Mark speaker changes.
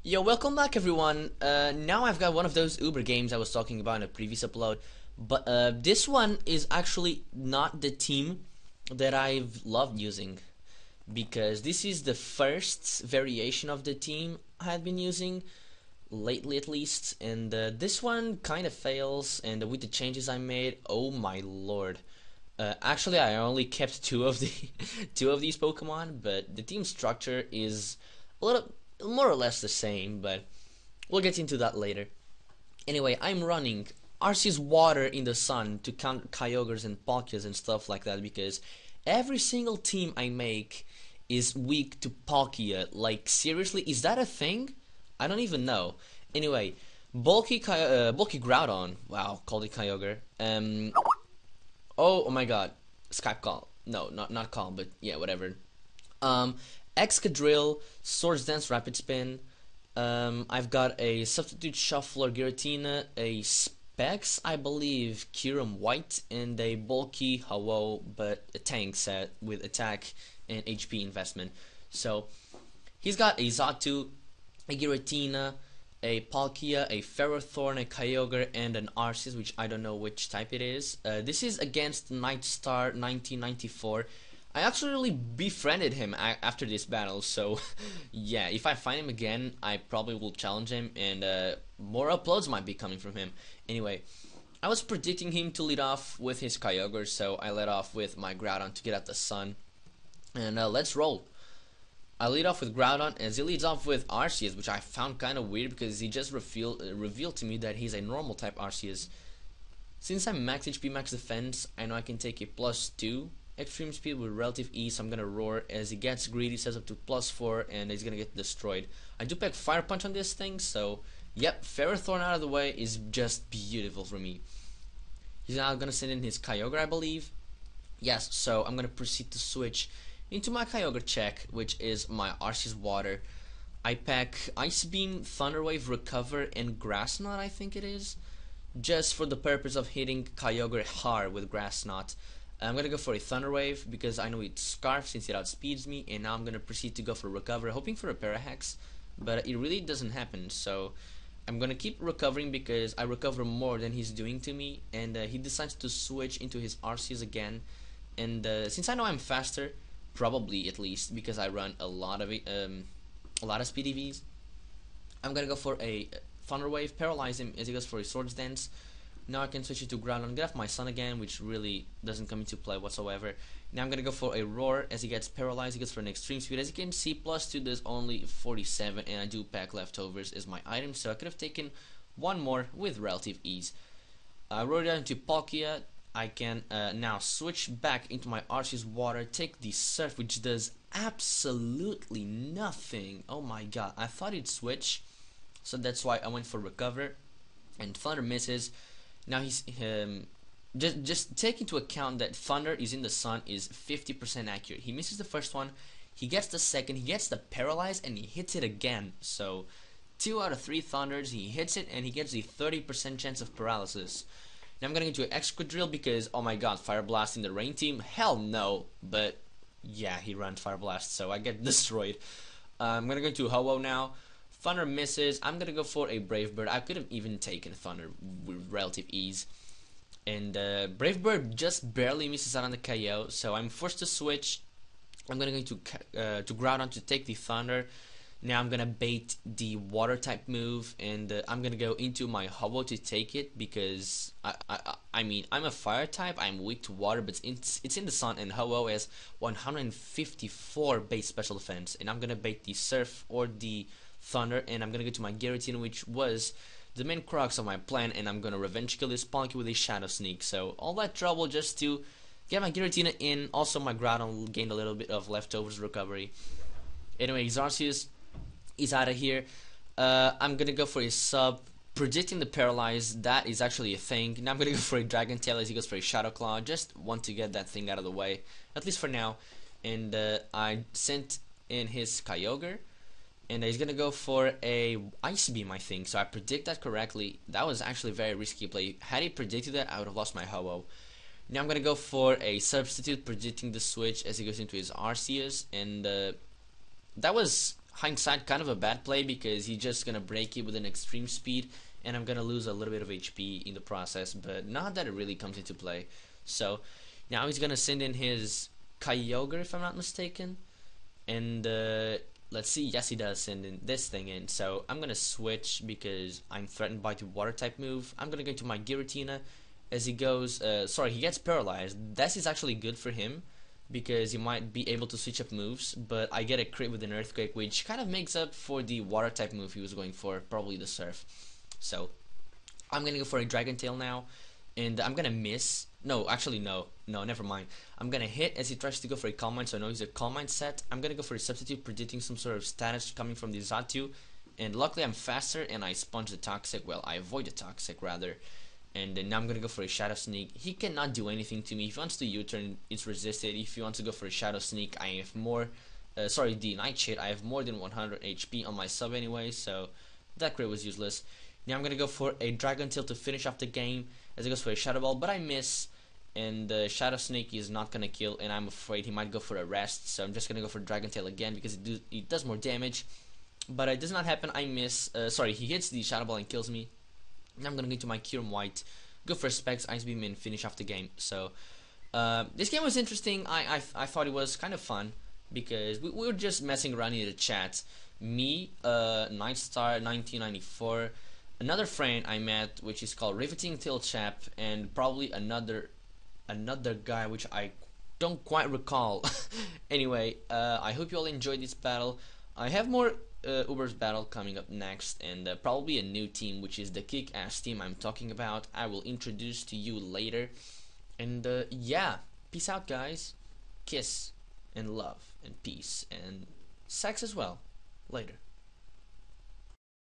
Speaker 1: Yo, welcome back everyone. Now I've got one of those Uber games I was talking about in a previous upload, but this one is actually not the team that I've loved using, because this is the first variation of the team I had been using lately at least, and this one kind of fails, and with the changes I made, oh my lord. Actually, I only kept two of the two of these Pokemon, but the team structure is a little more or less the same, but we'll get into that later. Anyway, I'm running Arceus Water in the Sun to counter Kyogres and Palkias and stuff like that, because every single team I make is weak to Palkia. Like, seriously, is that a thing? I don't even know. Anyway, bulky Groudon. Wow, called it Kyogre. Oh my god, Skype call. No, not call, but yeah, whatever. Excadrill, Swords Dance, Rapid Spin. I've got a Substitute Shuffler, Giratina, a Specs, I believe, Kyurem White, and a bulky Ho-Oh, but a tank set with attack and HP investment. So he's got a Xatu, a Giratina, a Palkia, a Ferrothorn, a Kyogre, and an Arceus, which I don't know which type it is. This is against Nightstar 1994. I actually befriended him after this battle, so yeah, if I find him again, I probably will challenge him, and more uploads might be coming from him. Anyway, I was predicting him to lead off with his Kyogre, so I led off with my Groudon to get out the sun, and let's roll. I lead off with Groudon, as he leads off with Arceus, which I found kind of weird because he just revealed to me that he's a normal type Arceus. Since I'm max HP, max defense, I know I can take a +2 extreme speed with relative ease, so I'm gonna roar. As he gets greedy, says up to +4, and he's gonna get destroyed. I do pack Fire Punch on this thing, so yep, Ferrothorn out of the way is just beautiful for me. He's now gonna send in his Kyogre, I believe. Yes, so I'm gonna proceed to switch into my Kyogre check, which is my Arceus Water. I pack Ice Beam, Thunder Wave, Recover, and Grass Knot, I think it is, just for the purpose of hitting Kyogre hard with Grass Knot. I'm gonna go for a Thunder Wave because I know it's Scarf since it outspeeds me, and now I'm gonna proceed to go for Recover, hoping for a Parahex, but it really doesn't happen. So I'm gonna keep recovering because I recover more than he's doing to me, and he decides to switch into his Arceus again. And since I know I'm faster, probably at least because I run a lot of speed EVs, I'm gonna go for a Thunder Wave, paralyze him as he goes for a Swords Dance. Now I can switch it to Groudon, get off my Sun again, which really doesn't come into play whatsoever. Now I'm gonna go for a Roar. As he gets paralyzed, he goes for an Extreme Speed. As you can see, +2 does only 47, and I do pack Leftovers as my item, so I could have taken one more with relative ease. I roar down to Palkia. I can now switch back into my Arceus Water, take the Surf, which does absolutely nothing. Oh my god, I thought it'd switch, so that's why I went for Recover, and Thunder misses. Now he's just take into account that Thunder is in the Sun is 50% accurate. He misses the first one, he gets the second, he gets the Paralyze, and he hits it again. So 2 out of 3 Thunders, he hits it, and he gets the 30% chance of paralysis. Now I'm gonna go into Excadrill because, oh my god, Fire Blast in the Rain team? Hell no, but yeah, he ran Fire Blast, so I get destroyed. I'm gonna go into Ho-Oh now. Thunder misses. I'm gonna go for a Brave Bird. I could have even taken Thunder with relative ease, and Brave Bird just barely misses out on the KO, so I'm forced to switch. I'm gonna go to Groudon to take the Thunder. Now I'm gonna bait the Water type move, and I'm gonna go into my Ho-Oh to take it because I mean, I'm a Fire type. I'm weak to Water, but it's in the Sun, and Ho-Oh has 154 base special defense, and I'm gonna bait the Surf or the Thunder, and I'm gonna go to my Giratina, which was the main crux of my plan, and I'm gonna revenge kill this Palkia with a Shadow Sneak. So all that trouble just to get my Giratina in. Also my Groudon gained a little bit of leftovers recovery. Anyway, Arceus is out of here. I'm gonna go for a sub, predicting the Paralyze. That is actually a thing. Now I'm gonna go for a Dragon Tail as he goes for a Shadow Claw. Just want to get that thing out of the way, at least for now. And I sent in his Kyogre, and he's gonna go for a Ice Beam, I think. So I predict that correctly. That was actually a very risky play. Had he predicted that, I would have lost my Ho-Oh. Now I'm gonna go for a Substitute, predicting the switch as he goes into his Arceus, and that was hindsight, kind of a bad play because he's just gonna break it with an extreme speed, and I'm gonna lose a little bit of HP in the process. But not that it really comes into play. So now he's gonna send in his Kyogre, if I'm not mistaken, and let's see. Yes, he does send in this thing in. So I'm gonna switch because I'm threatened by the water type move. I'm gonna go into my Giratina. As he goes, sorry, he gets paralyzed. This is actually good for him because he might be able to switch up moves, but I get a crit with an earthquake, which kind of makes up for the water type move he was going for, probably the surf. So I'm gonna go for a Dragon Tail now, and I'm gonna miss. No, actually no, never mind. I'm gonna hit as he tries to go for a Calm Mind, so I know he's a Calm Mind set. I'm gonna go for a substitute, predicting some sort of status coming from the Xatu, and luckily I'm faster and I sponge the Toxic. Well, I avoid the Toxic rather. And then now I'm gonna go for a Shadow Sneak. He cannot do anything to me. If he wants to U-turn, it's resisted. If he wants to go for a Shadow Sneak, I have more. Sorry, the Nightshade. I have more than 100 HP on my sub anyway, so that crit was useless. Now I'm gonna go for a Dragon Tail to finish off the game as he goes for a Shadow Ball, but I miss. And the Shadow Snake is not gonna kill, and I'm afraid he might go for a rest. So I'm just gonna go for Dragon Tail again because it does more damage. But it does not happen. I miss. Sorry, he hits the Shadow Ball and kills me. Now I'm gonna go into my Kyurem White, go for Specs, Ice Beam, and finish off the game. So this game was interesting. I thought it was kind of fun because we were just messing around in the chat. Me, Nightstar 1994, another friend I met, which is called Riveting Tail Chap, and probably another guy which I don't quite recall. Anyway, I hope you all enjoyed this battle. I have more Uber's battle coming up next, and probably a new team, which is the Kick-Ass team I'm talking about. I will introduce to you later. And yeah, peace out, guys. Kiss and love and peace and sex as well. Later.